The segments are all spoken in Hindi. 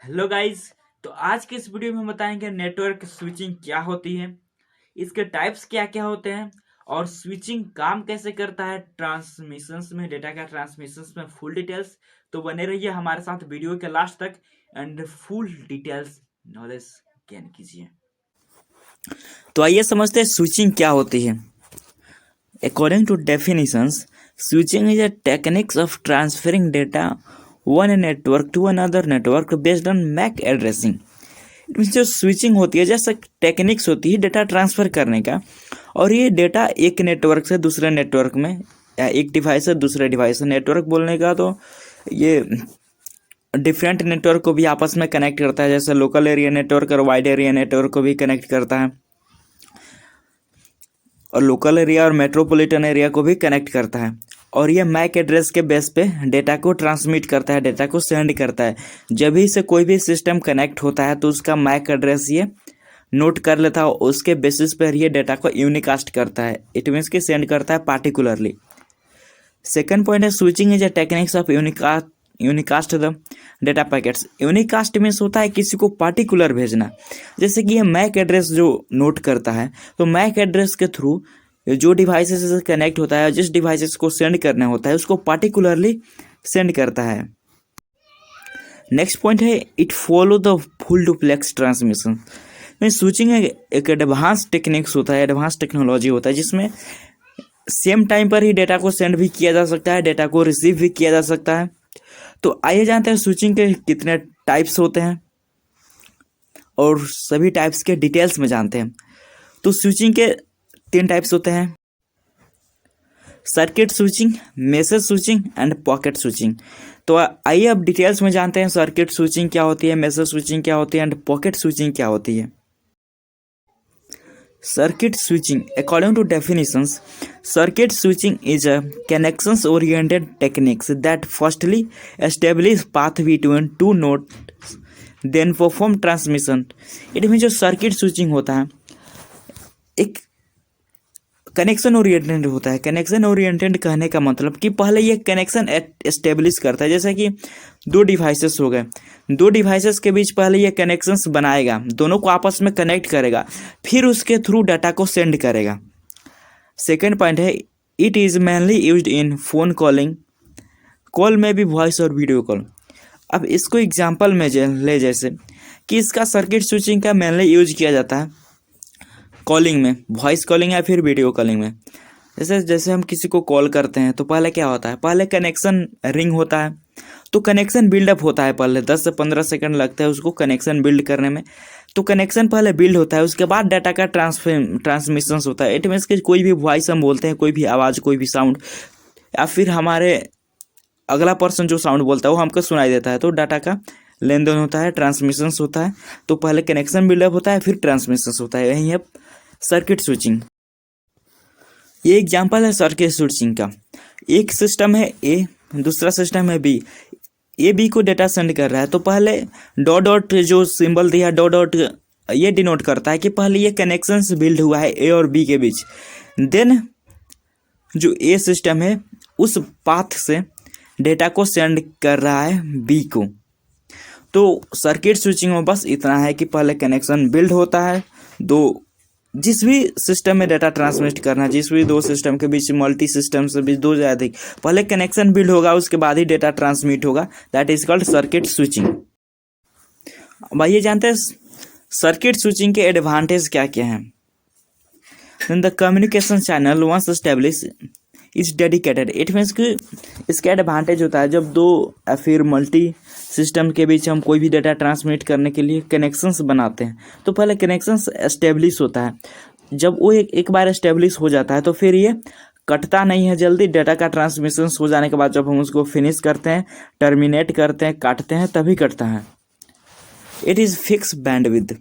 Hello guys. तो आज के इस वीडियो में हम बताएंगे नेटवर्क स्विचिंग क्या होती है, इसके टाइप्स क्या क्या होते हैं और स्विचिंग काम कैसे करता है ट्रांसमिशंस में, डेटा का ट्रांसमिशंस में फुल डिटेल्स। तो बने रहिए हमारे साथ वीडियो के लास्ट तक and full details knowledge gain कीजिए। तो आइए समझते हैं स्विचिंग क्या होती है। According to definitions, switching is a techniques of transferring data one network to another network based on MAC addressing। जो स्विचिंग होती है जैसे टेक्निक्स होती है डेटा ट्रांसफर करने का, और ये डेटा एक नेटवर्क से दूसरे नेटवर्क में या एक डिवाइस से दूसरे डिवाइस से, नेटवर्क बोलने का तो ये डिफरेंट नेटवर्क को भी आपस में कनेक्ट करता है, जैसे लोकल एरिया नेटवर्क और वाइड एरिया नेटवर्क को भी कनेक्ट करता है, और लोकल एरिया और मेट्रोपॉलिटन एरिया को भी कनेक्ट करता है। और ये मैक एड्रेस के बेस पे डेटा को ट्रांसमिट करता है, डेटा को सेंड करता है। जब भी से कोई भी सिस्टम कनेक्ट होता है तो उसका मैक एड्रेस ये नोट कर लेता है, उसके बेसिस पर ये डेटा को यूनिकास्ट करता है, इट मीन्स कि सेंड करता है पार्टिकुलरली। सेकेंड पॉइंट है switching is a techniques of unicast the data packets. Unicast means होता है किसी को पार्टिकुलर भेजना, जैसे कि ये मैक एड्रेस जो नोट करता है, तो मैक एड्रेस के थ्रू जो डिवाइसेस से कनेक्ट होता है, जिस डिवाइसेस को सेंड करना होता है उसको पार्टिकुलरली सेंड करता है। नेक्स्ट पॉइंट है it follow the full duplex transmission. Switching एक एडवांस टेक्निक्स होता है, एडवांस टेक्नोलॉजी होता है, जिसमें सेम टाइम पर ही डेटा को सेंड भी किया जा सकता है, डेटा को रिसीव भी किया जा सकता है। तो आइए जानते हैं स्विचिंग के कितने टाइप्स होते हैं और सभी टाइप्स के डिटेल्स में जानते हैं। तो स्विचिंग के 3 टाइप्स होते हैं, circuit switching, message switching and pocket switching. तो आइए अब डिटेल्स में जानते हैं सर्किट स्विचिंग क्या होती है, मैसेज स्विचिंग क्या होती है एंड पॉकेट स्विचिंग क्या होती है। Circuit switching, according to definitions, circuit switching is a connections-oriented techniques that firstly establish path between two nodes, then perform transmission। It mean जो सर्किट स्विचिंग होता है एक कनेक्शन ओरिएंटेड होता है। कनेक्शन ओरिएंटेड कहने का मतलब कि पहले ये कनेक्शन एस्टेब्लिश करता है, जैसे कि 2 डिवाइसेस हो गए, 2 डिवाइसेस के बीच पहले ये कनेक्शंस बनाएगा, दोनों को आपस में कनेक्ट करेगा, फिर उसके थ्रू डाटा को सेंड करेगा। सेकेंड पॉइंट है it is mainly used in phone calling, call में भी वॉइस और वीडियो कॉल। अब इसको एग्जाम्पल में ले, जैसे कि इसका सर्किट स्विचिंग का मेनली यूज किया जाता है कॉलिंग में, वॉइस कॉलिंग या फिर वीडियो कॉलिंग में। जैसे हम किसी को कॉल करते हैं तो पहले क्या होता है, पहले कनेक्शन रिंग होता है, तो कनेक्शन बिल्डअप होता है, पहले 10 से 15 सेकंड लगता है उसको कनेक्शन बिल्ड करने में। तो कनेक्शन पहले बिल्ड होता है, उसके बाद डाटा का ट्रांसमिशन होता है। इट मीन्स कि कोई भी वॉइस हम बोलते हैं, कोई भी आवाज़, कोई भी साउंड, या फिर हमारे अगला पर्सन जो साउंड बोलता है वो हमको सुनाई देता है, तो डाटा का लेन देन होता है, ट्रांसमिशन होता है। तो पहले कनेक्शन बिल्डअप होता है, फिर ट्रांसमिशन होता है, यही है सर्किट स्विचिंग। ये एग्जांपल है सर्किट स्विचिंग का। एक सिस्टम है ए, दूसरा सिस्टम है बी। ए बी को डेटा सेंड कर रहा है, तो पहले डॉट डॉट जो सिंबल दिया डॉट डॉट ये डिनोट करता है कि पहले ये कनेक्शंस बिल्ड हुआ है ए और बी के बीच। देन जो ए सिस्टम है उस पाथ से डेटा को सेंड कर रहा है बी को। तो सर्किट स्विचिंग में बस इतना है कि पहले कनेक्शन बिल्ड होता है, जिस भी सिस्टम में डाटा ट्रांसमिट करना, जिस भी 2 सिस्टम के बीच, मल्टी सिस्टम से बीच 2 से अधिक, पहले कनेक्शन बिल्ड होगा, उसके बाद ही डेटा ट्रांसमिट होगा, that is called circuit switching. अब आइए जानते हैं सर्किट स्विचिंग के एडवांटेज क्या क्या हैं। The communication channel once establish is dedicated. It means कि इसका एडवांटेज होता है जब 2 या फिर मल्टी सिस्टम के बीच हम कोई भी डेटा ट्रांसमिट करने के लिए कनेक्शंस बनाते हैं, तो पहले कनेक्शंस एस्टेब्लिश होता है। जब वो एक बार एस्टेब्लिश हो जाता है तो फिर ये कटता नहीं है जल्दी। डेटा का ट्रांसमिशन हो जाने के बाद जब हम उसको फिनिश करते हैं, टर्मिनेट करते हैं, काटते हैं, तभी कटता है। It is fix bandwidth.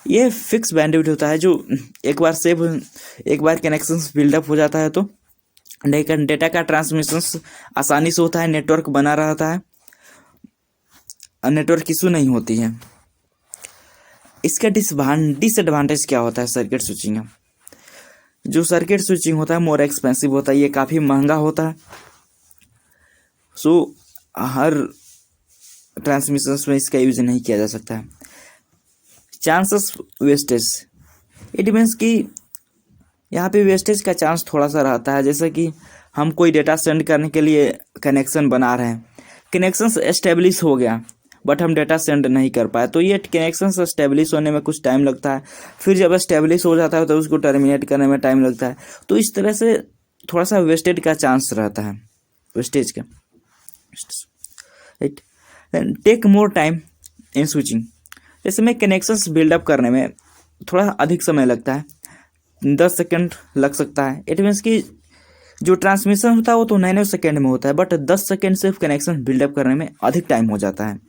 ये फिक्स बैंडविड्थ होता है जो एक बार कनेक्शंस बिल्डअप हो जाता है तो डेटा का ट्रांसमिशन आसानी से होता है, नेटवर्क बना रहता है, नेटवर्क इशू नहीं होती है। इसका डिसएडवांटेज क्या होता है सर्किट स्विचिंग का? जो सर्किट स्विचिंग होता है मोर एक्सपेंसिव होता है, ये काफ़ी महंगा होता है। सो हर ट्रांसमिशन में इसका यूज नहीं किया जा सकता है। चांसेस वेस्टेज, इट मीन्स कि यहाँ पे वेस्टेज का चांस थोड़ा सा रहता है। जैसे कि हम कोई डेटा सेंड करने के लिए कनेक्शन बना रहे हैं, कनेक्शन एस्टेब्लिश हो गया बट हम डेटा सेंड नहीं कर पाए, तो ये कनेक्शन एस्टेब्लिश होने में कुछ टाइम लगता है। फिर जब एस्टेब्लिश हो जाता है तो उसको टर्मिनेट करने में टाइम लगता है। तो इस तरह से थोड़ा सा वेस्टेज का चांस रहता है, वेस्टेज का। Right, take more time in switching, जैसे में कनेक्शंस बिल्डअप करने में थोड़ा अधिक समय लगता है, 10 सेकंड लग सकता है। इट मीन्स कि जो ट्रांसमिशन होता है वो तो 9 सेकंड में होता है, बट 10 सेकंड से कनेक्शन बिल्डअप करने में अधिक टाइम हो जाता है।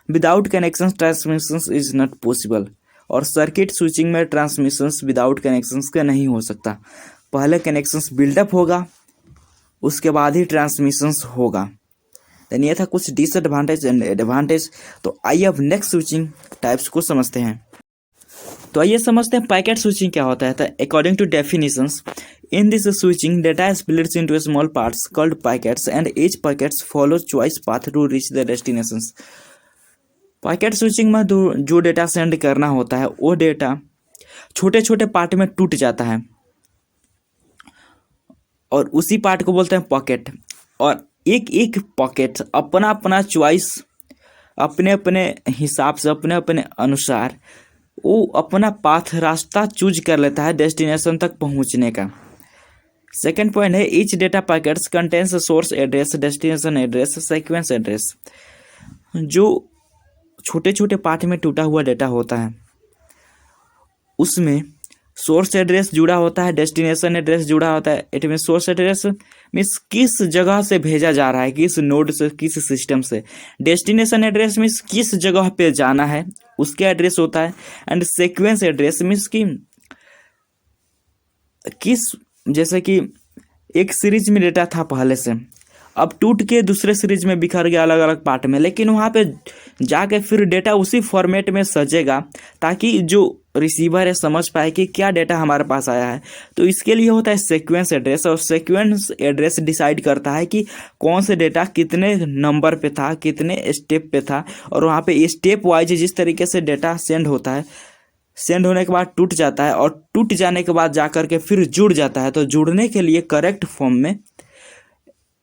Without connection transmission is not possible, और सर्किट स्विचिंग में ट्रांसमिशन विदाउट कनेक्शन का नहीं हो सकता। पहले कनेक्शंस बिल्डअप होगा, उसके बाद ही ट्रांसमिशन होगा। देन ये था कुछ डिसएडवांटेज एंड एडवांटेज। तो आइए अब नेक्स्ट स्विचिंग टाइप्स को समझते हैं। तो आइए समझते हैं पैकेट स्विचिंग क्या होता है। According to definitions, in this switching data is split into small parts called packets and each packets follows choice path to reach the destinations। Packet switching में जो डेटा सेंड करना होता है वो डेटा छोटे छोटे पार्ट में टूट जाता है और उसी पार्ट को बोलते हैं पॉकेट। और एक एक पॉकेट अपना अपना चॉइस, अपने अपने हिसाब से, अपने अपने अनुसार वो अपना पाथ, रास्ता चूज कर लेता है डेस्टिनेशन तक पहुंचने का। सेकेंड पॉइंट है each data packets contains source address, destination address, sequence address. जो छोटे छोटे पार्ट में टूटा हुआ डेटा होता है उसमें सोर्स एड्रेस जुड़ा होता है, डेस्टिनेशन एड्रेस जुड़ा होता है। It mean source address means किस जगह से भेजा जा रहा है, किस नोड से, किस सिस्टम से। डेस्टिनेशन एड्रेस मीन्स किस जगह पे जाना है उसके एड्रेस होता है। एंड सीक्वेंस एड्रेस मीन्स कि किस, जैसे कि एक सीरीज में डेटा था पहले से, अब टूट के दूसरे सीरीज में बिखर गया अलग अलग पार्ट में, लेकिन वहाँ पे जाके फिर डेटा उसी फॉर्मेट में सजेगा ताकि जो रिसीवर है समझ पाए कि क्या डेटा हमारे पास आया है। तो इसके लिए होता है सीक्वेंस एड्रेस, और सीक्वेंस एड्रेस डिसाइड करता है कि कौन से डेटा कितने नंबर पे था, कितने स्टेप पे था, और वहाँ पे स्टेप वाइज जिस तरीके से डेटा सेंड होता है, सेंड होने के बाद टूट जाता है और टूट जाने के बाद जाकर के फिर जुड़ जाता है। तो जुड़ने के लिए करेक्ट फॉर्म में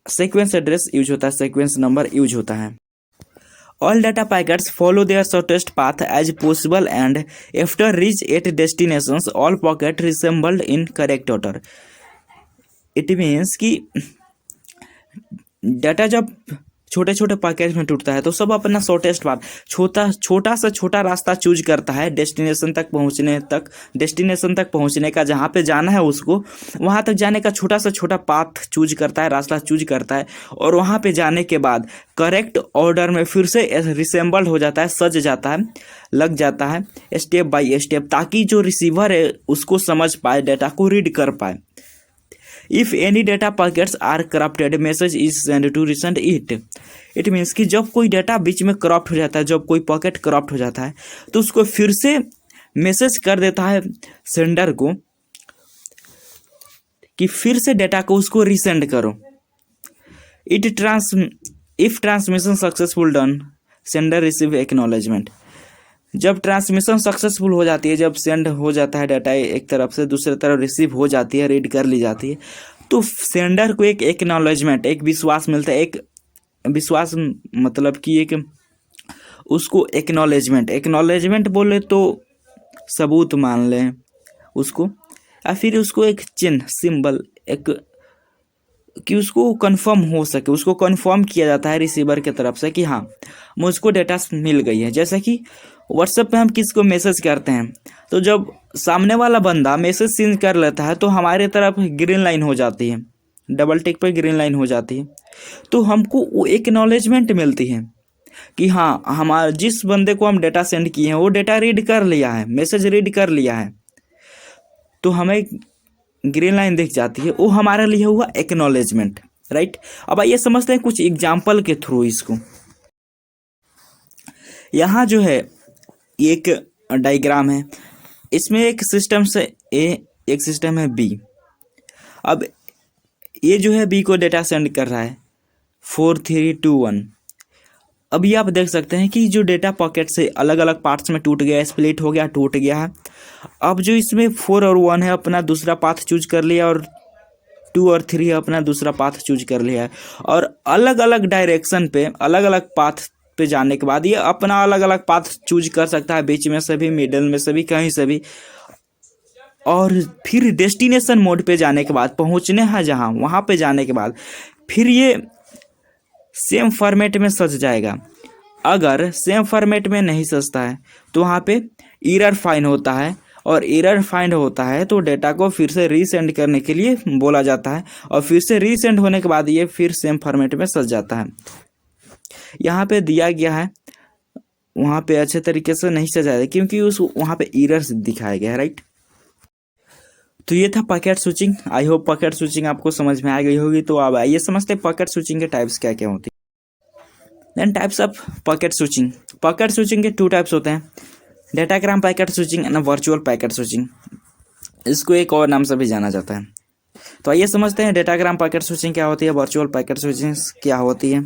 सीक्वेंस एड्रेस यूज होता है, सीक्वेंस नंबर यूज होता है। All data packets follow their shortest path as possible and after reach at destinations all packet reassembled in correct order. It means कि डाटा जब छोटे छोटे पैकेज में टूटता है तो सब अपना शॉर्टेस्ट पाथ, छोटा से छोटा रास्ता चूज करता है डेस्टिनेशन तक पहुंचने का, जहाँ पे जाना है उसको वहाँ तक जाने का छोटा से छोटा पाथ चूज करता है, रास्ता चूज करता है। और वहाँ पे जाने के बाद करेक्ट ऑर्डर में फिर से रिसेंबल्ड हो जाता है, सज जाता है, लग जाता है स्टेप बाय स्टेप, ताकि जो रिसीवर है उसको समझ पाए, डेटा को रीड कर पाए। If any data packets are corrupted, message is sent to resend it। It means कि जब कोई डेटा बीच में करप्ट हो जाता है, जब कोई पॉकेट करप्ट हो जाता है तो उसको फिर से मैसेज कर देता है सेंडर को कि फिर से डेटा को उसको रिसेंड करो। If transmission successful done, sender receive acknowledgement. जब ट्रांसमिशन सक्सेसफुल हो जाती है, जब सेंड हो जाता है डाटा एक तरफ से दूसरी तरफ रिसीव हो जाती है, रीड कर ली जाती है, तो सेंडर को एक एक्नॉलेजमेंट, एक विश्वास मिलता है। एक विश्वास मतलब कि एक उसको एक्नॉलेजमेंट बोले तो सबूत मान लें उसको, या फिर उसको एक चिन्ह, सिंबल, एक कि उसको कंफर्म हो सके, उसको कंफर्म किया जाता है रिसीवर की तरफ से कि हाँ मुझको डेटा मिल गई है। जैसे कि व्हाट्सएप पे हम किसको मैसेज करते हैं तो जब सामने वाला बंदा मैसेज सीन कर लेता है तो हमारे तरफ ग्रीन लाइन हो जाती है, डबल टिक पे ग्रीन लाइन हो जाती है, तो हमको वो एक्नॉलेजमेंट मिलती है कि हाँ हमारा जिस बंदे को हम डेटा सेंड किए हैं वो डेटा रीड कर लिया है, मैसेज रीड कर लिया है, तो हमें ग्रीन लाइन दिख जाती है, वो हमारे लिए हुआ एक्नॉलेजमेंट। राइट, अब आइए समझते हैं कुछ एग्जाम्पल के थ्रू इसको। यहाँ जो है एक डायग्राम है, इसमें एक सिस्टम से ए, एक सिस्टम है बी। अब ये जो है बी को डेटा सेंड कर रहा है 4321, अभी आप देख सकते हैं कि जो डेटा पॉकेट से अलग अलग पार्ट्स में टूट गया, स्प्लिट हो गया, टूट गया है। अब जो इसमें 4 और 1 है अपना दूसरा पाथ चूज कर लिया, और 2 और 3 है अपना दूसरा पाथ चूज कर लिया है, और अलग अलग डायरेक्शन पे अलग अलग पाथ पे जाने के बाद ये अपना अलग अलग पाथ चूज कर सकता है, बीच में से भी, मिडल में से भी, कहीं से भी। और फिर डेस्टिनेशन मोड पे जाने के बाद, पहुंचने हैं जहाँ, वहाँ पे जाने के बाद फिर ये सेम फॉर्मेट में सज जाएगा। अगर सेम फॉर्मेट में नहीं सजता है तो वहाँ पे एरर फाइन होता है, और एरर फाइंड होता है तो डेटा को फिर से रीसेंड करने के लिए बोला जाता है, और फिर से रीसेंड होने के बाद ये फिर सेम फॉर्मेट में सज जाता है। यहाँ पे दिया गया है, वहाँ पे अच्छे तरीके से नहीं सजाया है क्योंकि उस वहाँ पे एरर्स दिखाया गया है, राइट। तो ये था packet switching. I hope packet switching आपको समझ में आ गई होगी। तो अब आइए समझते हैं पैकेट स्विचिंग के टाइप्स क्या क्या होती है। Then types of packet switching. Packet switching के 2 टाइप्स होते हैं, datagram packet switching and virtual packet switching. इसको एक और नाम से भी जाना जाता है। तो आइए समझते हैं डेटाग्राम पैकेट स्विचिंग क्या होती है, वर्चुअल पैकेट स्विचिंग क्या होती है।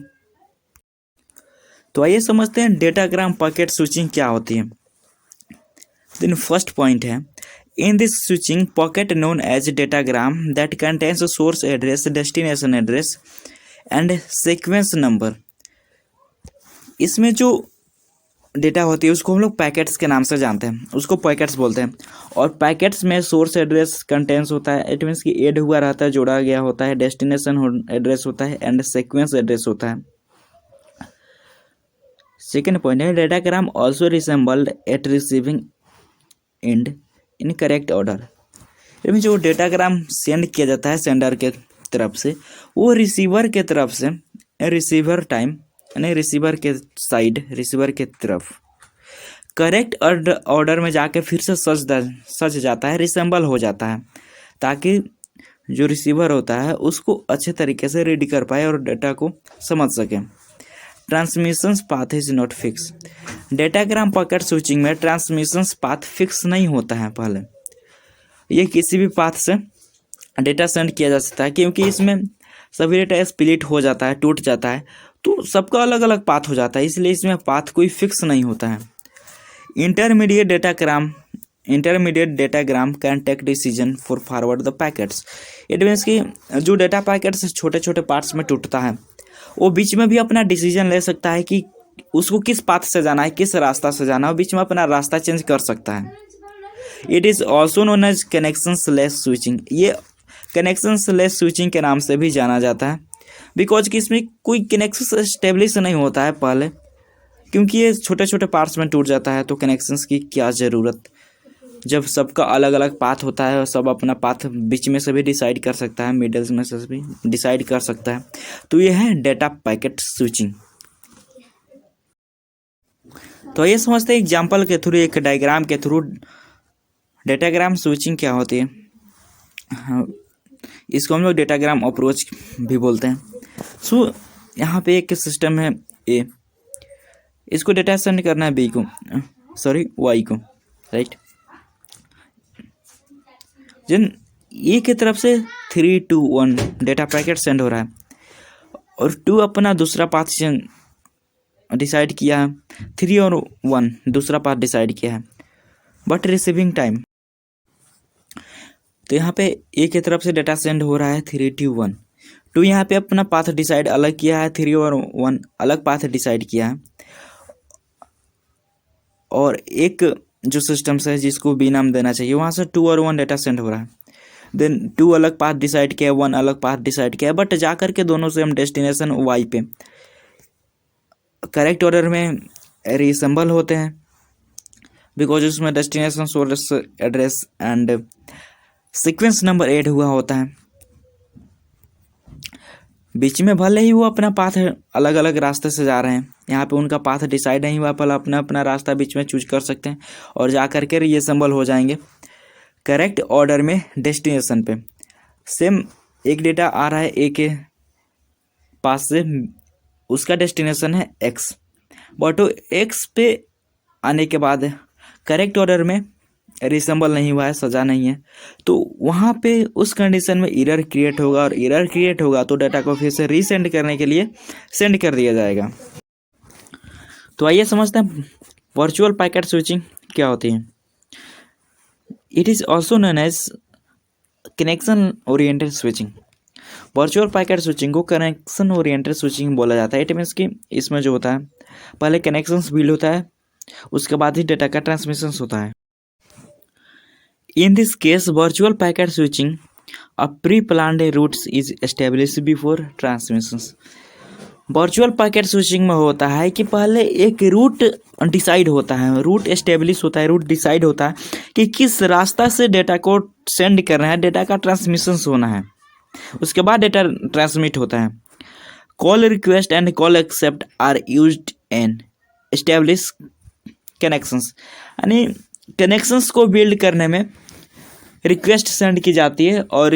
तो आइए समझते हैं डेटाग्राम पैकेट स्विचिंग क्या होती है। देन फर्स्ट पॉइंट है, in this switching packet known as datagram that contains source address, destination address and sequence number. इसमें जो डेटा होती है उसको हम लोग पैकेट्स के नाम से जानते हैं, उसको पैकेट्स बोलते हैं। और पैकेट्स में सोर्स एड्रेस कंटेंस होता है, इट मीन्स कि ऐड हुआ रहता है, जोड़ा गया होता है, डेस्टिनेशन एड्रेस होता है एंड सीक्वेंस एड्रेस होता है। सेकेंड पॉइंट है, datagram also reassembled at receiving end in correct order. इसमें जो डेटाग्राम सेंड किया जाता है सेंडर के तरफ से, वो रिसीवर के तरफ से, रिसीवर टाइम यानी रिसीवर के साइड, रिसीवर के तरफ करेक्ट ऑर्डर में जाके फिर से सज जाता है, रिसेंबल हो जाता है, ताकि जो रिसीवर होता है उसको अच्छे तरीके से रीड कर पाए और डेटा को समझ सके। Transmission path is not fix. Datagram packet switching में ट्रांसमिशन पाथ फिक्स नहीं होता है। पहले ये किसी भी पाथ से डेटा सेंड किया जा सकता है, क्योंकि इसमें सभी डेटा स्प्लिट हो जाता है, टूट जाता है, तो सबका अलग अलग पाथ हो जाता है, इसलिए इसमें पाथ कोई फिक्स नहीं होता है। Intermediate datagram can take decision for forward the packets. It means कि जो डेटा पैकेट्स छोटे छोटे पार्ट्स में टूटता है, वो बीच में भी अपना डिसीजन ले सकता है कि उसको किस पाथ से जाना है, किस रास्ता से जाना है, बीच में अपना रास्ता चेंज कर सकता है। It is also known as connectionless switching. ये कनेक्शन लेस स्विचिंग के नाम से भी जाना जाता है, बिकॉज कि इसमें कोई कनेक्शन स्टेब्लिश नहीं होता है पहले, क्योंकि ये छोटे छोटे पार्ट्स में टूट जाता है, तो कनेक्शंस की क्या ज़रूरत, जब सबका अलग अलग पाथ होता है और सब अपना पाथ बीच में से भी डिसाइड कर सकता है, मिडल्स में से भी डिसाइड कर सकता है। तो ये है डेटा पैकेट स्विचिंग। तो ये समझते हैं एग्जाम्पल के थ्रू, एक डायग्राम के थ्रू डेटाग्राम स्विचिंग क्या होती है। हाँ, इसको हम लोग डेटाग्राम अप्रोच भी बोलते हैं। सो यहाँ पे एक सिस्टम है ए, इसको डेटा सेंड करना है बी को, सॉरी वाई को, राइट। जिन ए की तरफ से 3, 2, 1 डेटा पैकेट सेंड हो रहा है, और 2 अपना दूसरा पाथ डिसाइड किया है, 3 और 1 दूसरा पाथ डिसाइड किया है, बट रिसीविंग टाइम। तो यहाँ पे ए की तरफ से डेटा सेंड हो रहा है 3, 2, 1। 2 यहाँ पे अपना पाथ डिसाइड अलग किया है, 3 और 1 अलग पाथ डिसाइड किया है। और एक जो सिस्टम से है जिसको बी नाम देना चाहिए, वहाँ से 2 और 1 डेटा सेंड हो रहा है। देन 2 अलग पाथ डिसाइड किया, 1 अलग पाथ डिसाइड किया, बट जा करके दोनों से हम डेस्टिनेशन वाई पे करेक्ट ऑर्डर में रिसेंबल होते हैं, बिकॉज उसमें destination source address and sequence number add हुआ होता है। बीच में भले ही वो अपना पाथ अलग अलग रास्ते से जा रहे हैं, यहाँ पे उनका पाथ डिसाइड नहीं हुआ, पहले अपना अपना रास्ता बीच में चूज कर सकते हैं और जा करके रीअसेंबल हो जाएंगे करेक्ट ऑर्डर में डेस्टिनेशन पे। सेम एक डेटा आ रहा है ए के पास से, उसका डेस्टिनेशन है एक्स, बट वो एक्स पे आने के बाद करेक्ट ऑर्डर में रिसेंबल नहीं हुआ है, सजा नहीं है, तो वहाँ पे उस कंडीशन में एरर क्रिएट होगा, और एरर क्रिएट होगा तो डाटा को फिर से रीसेंड करने के लिए सेंड कर दिया जाएगा। तो आइए समझते हैं वर्चुअल पैकेट स्विचिंग क्या होती है। It is also known as connection oriented switching. Virtual packet switching को कनेक्शन ओरिएंटेड स्विचिंग बोला जाता है। इट मीन्स कि इसमें जो होता है पहले कनेक्शंस बिल्ड होता है, उसके बाद ही डेटा का ट्रांसमिशन होता है। In this case virtual packet switching a pre planned routes is establish before transmissions. Virtual packet switching में होता है कि पहले एक रूट डिसाइड होता है, रूट एस्टेब्लिश होता है, रूट डिसाइड होता है कि किस रास्ता से डेटा को सेंड करना है, डेटा का ट्रांसमिशन होना है, उसके बाद डेटा ट्रांसमिट होता है। Call request and call accept are used in establish connections. यानी कनेक्शंस को बिल्ड करने में रिक्वेस्ट सेंड की जाती है और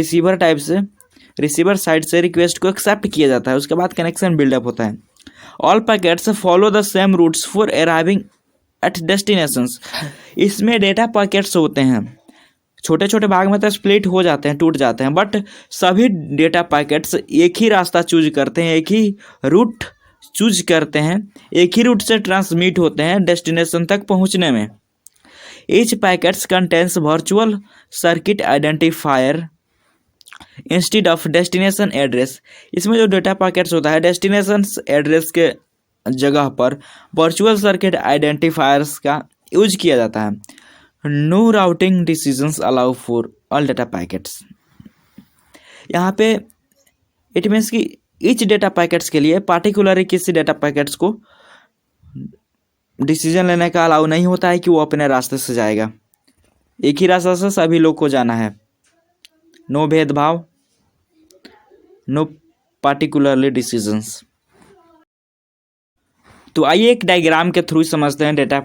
रिसीवर साइड से रिक्वेस्ट को एक्सेप्ट किया जाता है, उसके बाद कनेक्शन बिल्डअप होता है। All packets follow the same routes for arriving at destinations. इसमें डेटा पैकेट्स होते हैं, छोटे छोटे भाग में तो स्प्लिट हो जाते हैं, टूट जाते हैं, बट सभी डेटा पैकेट्स एक ही रास्ता चूज करते हैं, एक ही रूट चूज करते हैं, एक ही रूट से ट्रांसमिट होते हैं डेस्टिनेशन तक पहुंचने में। Each packets contains virtual circuit identifier instead of destination address. इसमें जो डेटा पैकेट्स होता है डेस्टिनेशन एड्रेस के जगह पर वर्चुअल सर्किट आइडेंटिफायर्स का यूज किया जाता है। No routing decisions allow for all data packets. यहाँ पे इट मीन्स कि ईच डेटा पैकेट्स के लिए पार्टिकुलरली किसी डेटा पैकेट्स को डिसीजन लेने का अलाउ नहीं होता है कि वो अपने रास्ते से जाएगा, एक ही रास्ते से सभी लोग को जाना है। नो भेदभाव, नो पार्टिकुलरली डिसीजंस। तो आइए एक डायग्राम के थ्रू समझते हैं डेटा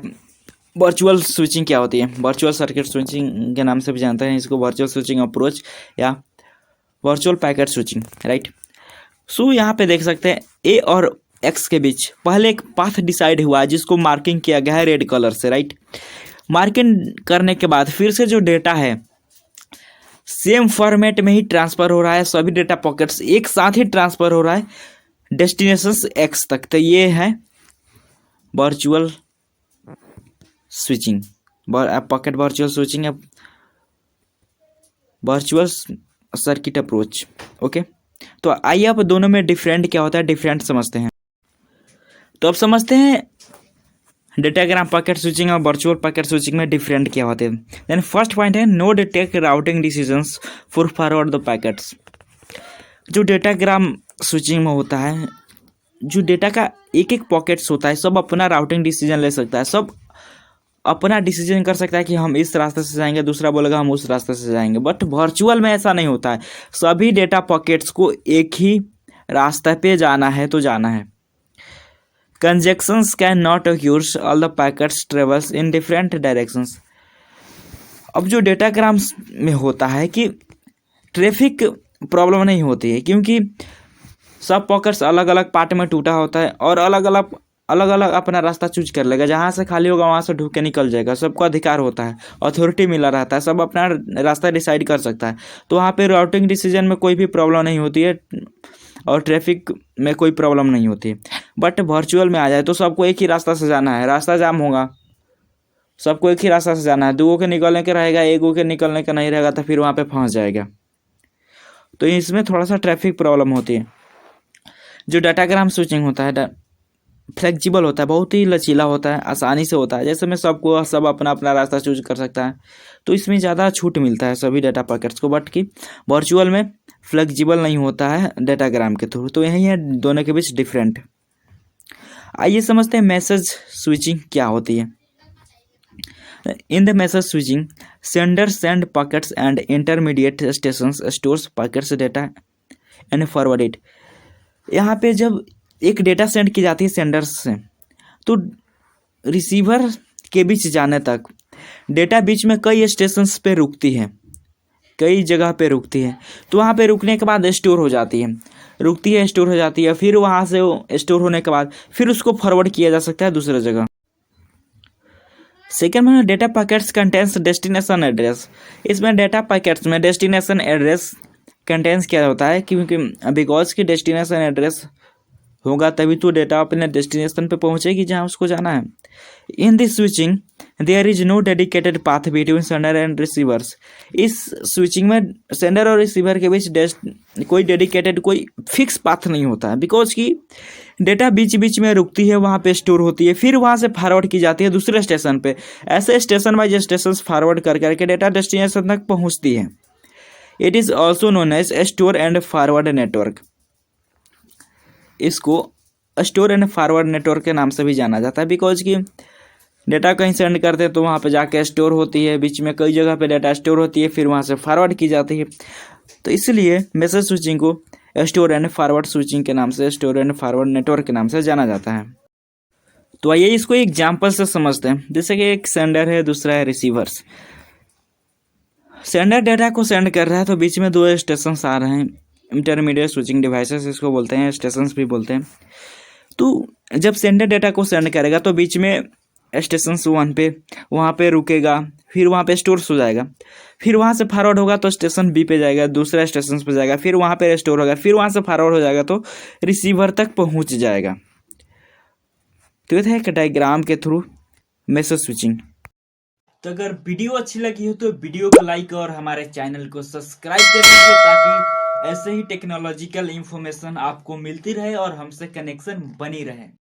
वर्चुअल स्विचिंग क्या होती है। वर्चुअल सर्किट स्विचिंग के नाम से भी जानते हैं इसको, वर्चुअल स्विचिंग अप्रोच या वर्चुअल पैकेट स्विचिंग, राइट। सो यहाँ पे देख सकते हैं ए और एक्स के बीच पहले एक पाथ डिसाइड हुआ है जिसको मार्किंग किया गया है रेड कलर से, राइट। मार्किंग करने के बाद फिर से जो डेटा है सेम फॉर्मेट में ही ट्रांसफ़र हो रहा है, सभी डेटा पॉकेट्स एक साथ ही ट्रांसफ़र हो रहा है डेस्टिनेशन एक्स तक। तो ये है virtual switching, pocket virtual switching या वर्चुअल सर्किट अप्रोच। ओके, तो आइए अब दोनों में डिफरेंट क्या होता है, डिफरेंट समझते हैं। तो अब समझते हैं डेटाग्राम पैकेट स्विचिंग और वर्चुअल पैकेट स्विचिंग में डिफरेंट क्या होते हैं। देन फर्स्ट पॉइंट है no take routing decisions for forward the packets. जो डेटाग्राम स्विचिंग में होता है, जो डेटा का एक एक पॉकेट्स होता है, सब अपना राउटिंग डिसीजन ले सकता है, सब अपना डिसीजन कर सकता है कि हम इस रास्ते से जाएंगे, दूसरा बोलेगा हम उस रास्ते से जाएंगे। बट वर्चुअल में ऐसा नहीं होता है, सभी डेटा पॉकेट्स को एक ही रास्ते पे जाना है तो जाना है। Conjunctions can not occurs, all the packets travels in different directions. अब जो डेटाग्राम्स में होता है कि ट्रैफिक प्रॉब्लम नहीं होती है, क्योंकि सब पॉकेट्स अलग अलग पार्ट में टूटा होता है और अलग अलग अपना रास्ता चूज कर लेगा, जहाँ से खाली होगा वहाँ से ढूंढ के निकल जाएगा। सबको अधिकार होता है, अथॉरिटी मिला रहता है, सब अपना रास्ता डिसाइड कर सकता है। तो वहाँ पे राउटिंग डिसीजन में कोई भी प्रॉब्लम नहीं होती है और ट्रैफिक में कोई प्रॉब्लम नहीं होती है। बट वर्चुअल में आ जाए तो सबको एक ही रास्ता से जाना है, रास्ता जाम होगा, सबको एक ही रास्ता से जाना है। दो के निकलने का रहेगा, एक के निकलने का नहीं रहेगा तो फिर वहाँ पे फंस जाएगा। तो इसमें थोड़ा सा ट्रैफिक प्रॉब्लम होती है। जो डाटाग्राम स्विचिंग होता है फ्लेक्सिबल होता है, बहुत ही लचीला होता है, आसानी से होता है, जैसे में सब अपना अपना रास्ता चूज कर सकता है। तो इसमें ज़्यादा छूट मिलता है सभी डाटा पैकेट्स को, बट कि वर्चुअल में फ्लेक्सिबल नहीं होता है डाटाग्राम के थ्रू। तो यही है दोनों के बीच डिफरेंट। आइए समझते हैं मैसेज स्विचिंग क्या होती है। In the message switching sender send packets and intermediate stations stores packets data and forward it. यहाँ पे जब एक डेटा सेंड की जाती है सेंडर से, तो रिसीवर के बीच जाने तक डेटा बीच में कई स्टेशंस पे रुकती है, कई जगह पे रुकती है। तो वहाँ पे रुकने के बाद स्टोर हो जाती है, रुकती है, स्टोर हो जाती है। फिर वहाँ से स्टोर होने के बाद फिर उसको फॉरवर्ड किया जा सकता है दूसरे जगह। सेकेंड में data packets contains destination address. इसमें डेटा पैकेट्स में डेस्टिनेशन एड्रेस कंटेंस क्या होता है, क्योंकि बिकॉज की डेस्टिनेशन एड्रेस होगा तभी तो डेटा अपने डेस्टिनेशन पे पहुंचेगी जहां उसको जाना है। In this switching there is no dedicated path between sender and receivers. इस स्विचिंग में सेंडर और रिसीवर के बीच कोई डेडिकेटेड कोई फिक्स पाथ नहीं होता है, बिकॉज कि डेटा बीच बीच में रुकती है, वहाँ पे स्टोर होती है, फिर वहाँ से फॉरवर्ड की जाती है दूसरे स्टेशन पे। ऐसे स्टेशन बाई स्टेशन फॉरवर्ड कर करके डेटा डेस्टिनेशन तक पहुँचती है। It is also known as store and forward network. इसको स्टोर एंड फॉरवर्ड नेटवर्क के नाम से भी जाना जाता है, बिकॉज कि डेटा कहीं सेंड करते हैं तो वहाँ पे जाके स्टोर होती है, बीच में कई जगह पे डेटा स्टोर होती है, फिर वहाँ से फॉरवर्ड की जाती है। तो इसलिए मैसेज स्विचिंग को स्टोर एंड फॉरवर्ड स्विचिंग के नाम से, स्टोर एंड फॉरवर्ड नेटवर्क के नाम से जाना जाता है। तो आइए इसको एग्जाम्पल से समझते हैं। जैसे कि एक सेंडर है, दूसरा है रिसीवर्स। सेंडर डेटा को सेंड कर रहा है तो बीच में दो स्टेशन आ रहे हैं, इंटरमीडिएट स्विचिंग डिवाइसेस इसको बोलते हैं, स्टेशंस भी बोलते हैं। तो जब सेंडर डेटा को सेंड करेगा तो बीच में स्टेशन 1 पे वहाँ पे रुकेगा, फिर वहाँ पे स्टोर हो जाएगा, फिर वहाँ से फॉरवर्ड होगा तो स्टेशन बी पे जाएगा, दूसरा स्टेशन पे जाएगा, फिर वहाँ पे स्टोर होगा, फिर वहाँ से फॉरवर्ड हो जाएगा तो रिसीवर तक पहुँच जाएगा। तो ये था एक डायग्राम के थ्रू मैसेज स्विचिंग। तो अगर वीडियो अच्छी लगी हो तो वीडियो को लाइक और हमारे चैनल को सब्सक्राइब कर दीजिए, ताकि ऐसे ही टेक्नोलॉजिकल इंफॉर्मेशन आपको मिलती रहे और हमसे कनेक्शन बनी रहे।